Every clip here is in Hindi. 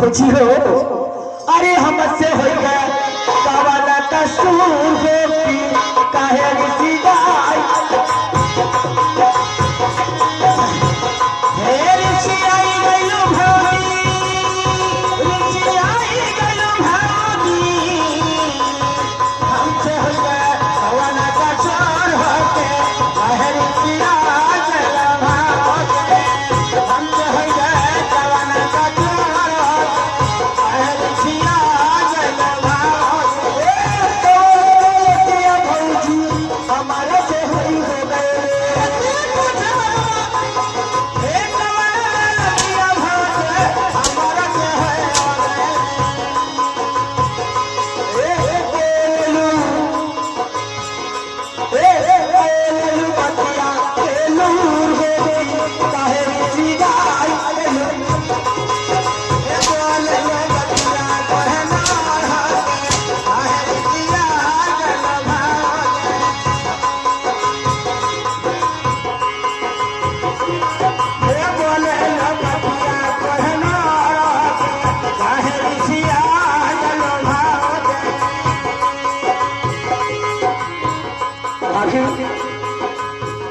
खुशी हो अरे हमसे हो गया कावाला कसूर हो की काहे ऋषि जाई हे ऋषि आई गइलो भाई ऋषि आई गइलो भाई हमसे हो गया कावाला कसूर हो के काहे ऋषि आई गइलो भाई हमसे हो गया कावाला कसूर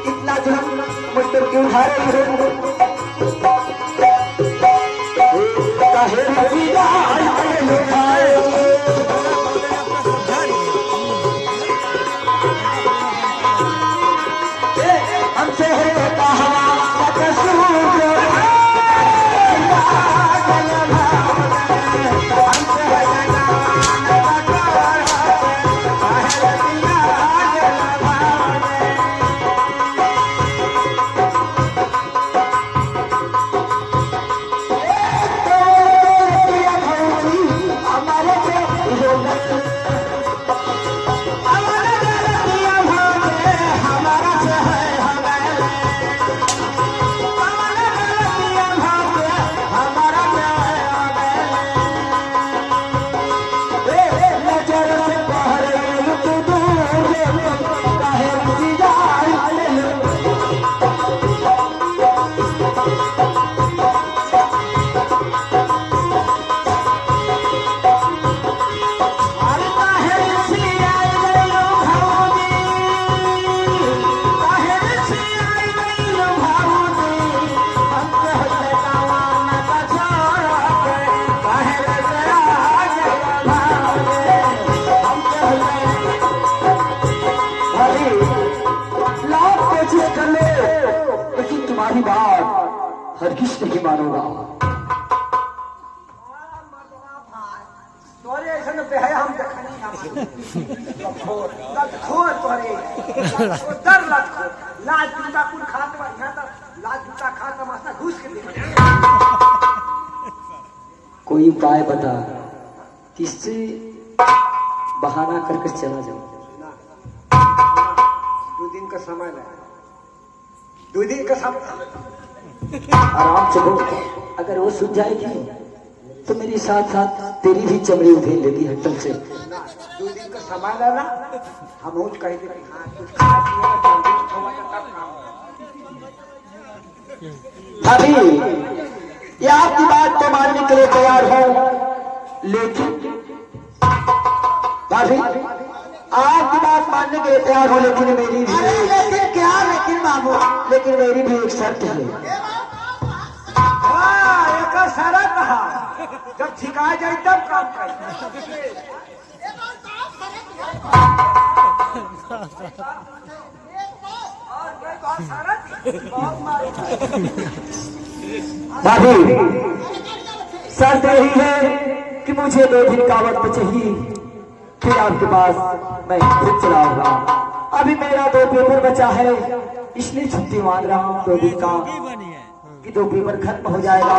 इतना जुलम मुझ पर क्यों उठा रही हो काहे ऋषि जाई हमसे है कहा तुम्हारी बात हर किस नहीं मानूंगा तोरे ऐसा न बेहया हम देखनी ना छोड़ तोरे डर लग लाज जूता कुल खात बा यहां तक लाज जूता खात मस्ता घुस के दे कोई उपाय बता किससे बहाना करके चला जाऊं 2 दिन का समय है 2 दिन का समय आराम से बोल अगर वो सुन जाएगी तो मेरे साथ साथ तेरी भी चमड़ी उधेड़ लेगी हट्टल से 2 दिन का समय लेना हम उठ कह दे हाँ कुछ खा भाभी ये आपकी बात तो मानने के लिए तैयार हो लेकिन भाभी आपकी बात मानने के लिए तैयार हो लेकिन मेरी भी लेकिन क्या लेकिन बाबू लेकिन मेरी भी एक शर्त है एक शर्त कहा जब ठिका जाए तब काम कर भाभी शर्त यही है कि मुझे 2 दिन का वक्त चाहिए फिर आपके पास मैं खुद चलाऊंगा अभी मेरा 2 पेपर बचा है इसलिए छुट्टी मांग रहा हूँ 2 दिन का कि 2 पेपर खत्म हो जाएगा